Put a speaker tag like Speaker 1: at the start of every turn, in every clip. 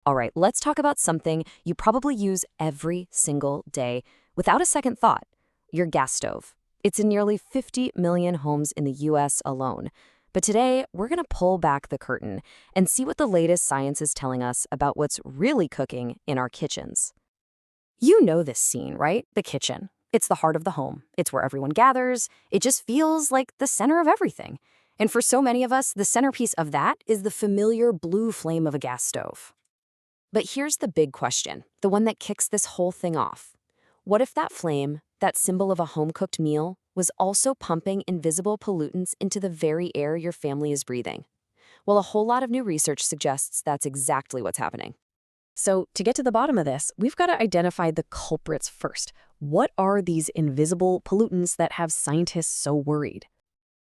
Speaker 1: All right, let's talk about something you probably use every single day without a second thought, your gas stove. It's in nearly 50 million homes in the US alone. But today, we're going to pull back the curtain and see what the latest science is telling us about what's really cooking in our kitchens. You know this scene, right? The kitchen. It's the heart of the home. It's where everyone gathers. It just feels like the center of everything. And for so many of us, the centerpiece of that is the familiar blue flame of a gas stove. But here's the big question, the one that kicks this whole thing off. What if that flame, that symbol of a home-cooked meal, was also pumping invisible pollutants into the very air your family is breathing? Well, a whole lot of new research suggests that's exactly what's happening. So to get to the bottom of this, we've got to identify the culprits first. What are these invisible pollutants that have scientists so worried?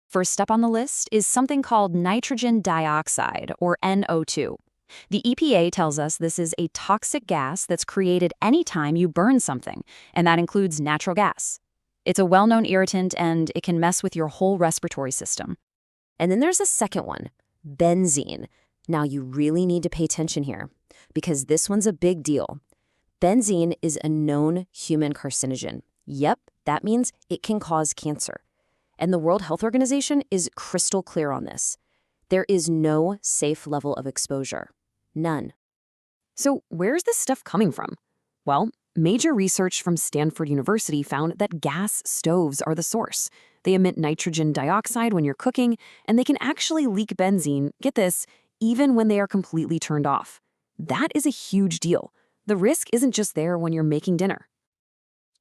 Speaker 1: First step on the list is something called nitrogen dioxide, or NO2. The EPA tells us this is a toxic gas that's created anytime you burn something, and that includes natural gas. It's a well-known irritant, and it can mess with your whole respiratory system. And then there's a second one, benzene. Now you really need to pay attention here, because this one's a big deal. Benzene is a known human carcinogen. Yep, that means it can cause cancer. And the World Health Organization is crystal clear on this. There is no safe level of exposure. None. So where's this stuff coming from? Well, major research from Stanford University found that gas stoves are the source. They emit nitrogen dioxide when you're cooking, and they can actually leak benzene, get this, even when they are completely turned off. That is a huge deal. The risk isn't just there when you're making dinner.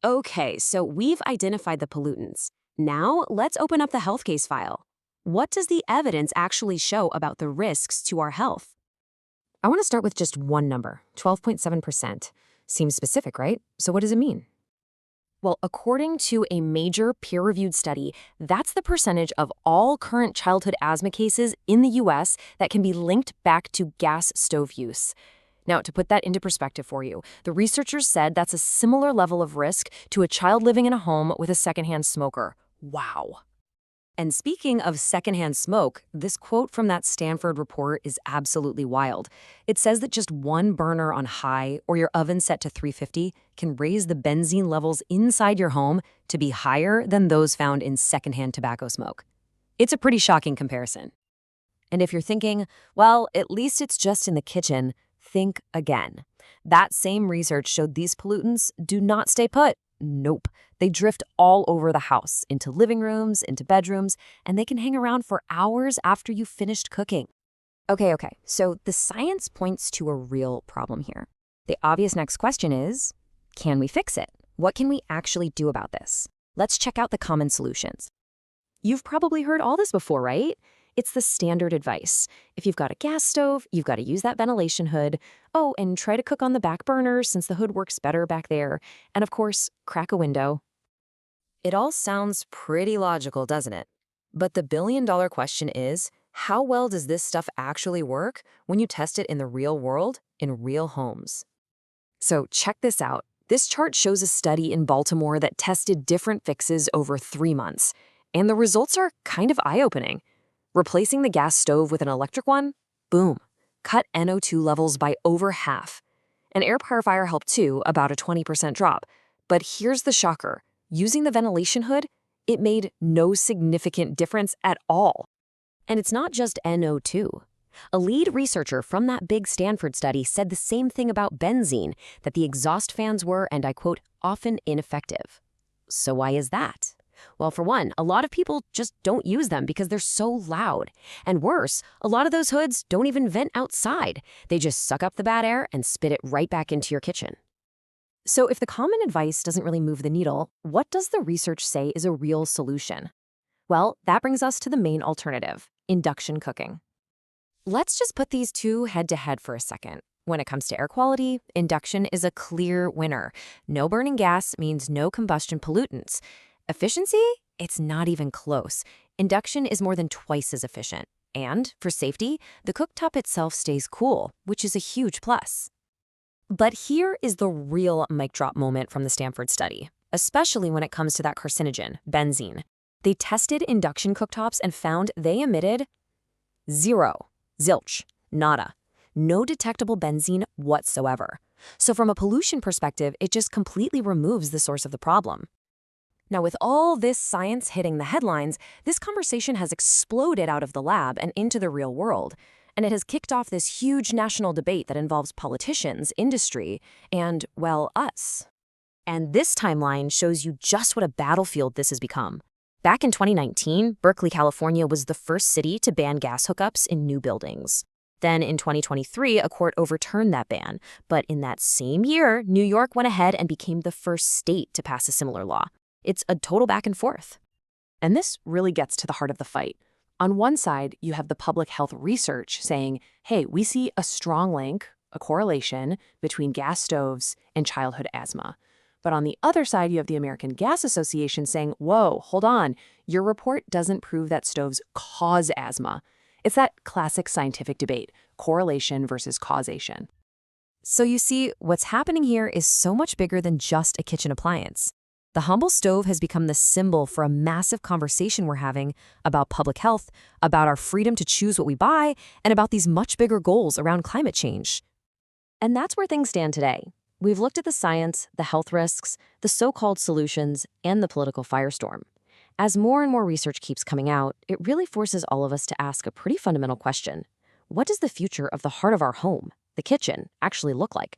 Speaker 1: Okay, so we've identified the pollutants. Now, let's open up the health case file. What does the evidence actually show about the risks to our health? I want to start with just one number, 12.7%. Seems specific, right? So what does it mean? Well, according to a major peer-reviewed study, that's the percentage of all current childhood asthma cases in the US that can be linked back to gas stove use. Now, to put that into perspective for you, the researchers said that's a similar level of risk to a child living in a home with a secondhand smoker. Wow. And speaking of secondhand smoke, this quote from that Stanford report is absolutely wild. It says that just one burner on high or your oven set to 350 can raise the benzene levels inside your home to be higher than those found in secondhand tobacco smoke. It's a pretty shocking comparison. And if you're thinking, well, at least it's just in the kitchen, think again. That same research showed these pollutants do not stay put. Nope. They drift all over the house, into living rooms, into bedrooms, and they can hang around for hours after you've finished cooking. Okay, so the science points to a real problem here. The obvious next question is, can we fix it? What can we actually do about this? Let's check out the common solutions. You've probably heard all this before, right? It's the standard advice. If you've got a gas stove, you've got to use that ventilation hood. Oh, and try to cook on the back burner since the hood works better back there. And of course, crack a window. It all sounds pretty logical, doesn't it? But the billion-dollar question is, how well does this stuff actually work when you test it in the real world, in real homes? So check this out. This chart shows a study in Baltimore that tested different fixes over 3 months. And the results are kind of eye-opening. Replacing the gas stove with an electric one? Boom. Cut NO2 levels by over half. An air purifier helped too, about a 20% drop. But here's the shocker. Using the ventilation hood, it made no significant difference at all. And it's not just NO2. A lead researcher from that big Stanford study said the same thing about benzene, that the exhaust fans were, and I quote, often ineffective. So why is that? Well, for one, a lot of people just don't use them because they're so loud. And worse, a lot of those hoods don't even vent outside. They just suck up the bad air and spit it right back into your kitchen. So if the common advice doesn't really move the needle, what does the research say is a real solution? Well, that brings us to the main alternative, induction cooking. Let's just put these two head-to-head for a second. When it comes to air quality, induction is a clear winner. No burning gas means no combustion pollutants. Efficiency? It's not even close. Induction is more than twice as efficient. And, for safety, the cooktop itself stays cool, which is a huge plus. But here is the real mic drop moment from the Stanford study, especially when it comes to that carcinogen, benzene. They tested induction cooktops and found they emitted zero, zilch, nada. no detectable benzene whatsoever. So from a pollution perspective, it just completely removes the source of the problem. Now, with all this science hitting the headlines, this conversation has exploded out of the lab and into the real world. And it has kicked off this huge national debate that involves politicians, industry, and, well, us. And this timeline shows you just what a battlefield this has become. Back in 2019, Berkeley, California was the first city to ban gas hookups in new buildings. Then in 2023, a court overturned that ban. But in that same year, New York went ahead and became the first state to pass a similar law. It's a total back and forth. And this really gets to the heart of the fight. On one side, you have the public health research saying, hey, we see a strong link, a correlation between gas stoves and childhood asthma. But on the other side, you have the American Gas Association saying, whoa, hold on, your report doesn't prove that stoves cause asthma. It's that classic scientific debate, correlation versus causation. So you see, what's happening here is so much bigger than just a kitchen appliance. The humble stove has become the symbol for a massive conversation we're having about public health, about our freedom to choose what we buy, and about these much bigger goals around climate change. And that's where things stand today. We've looked at the science, the health risks, the so-called solutions, and the political firestorm. As more and more research keeps coming out, it really forces all of us to ask a pretty fundamental question. What does the future of the heart of our home, the kitchen, actually look like?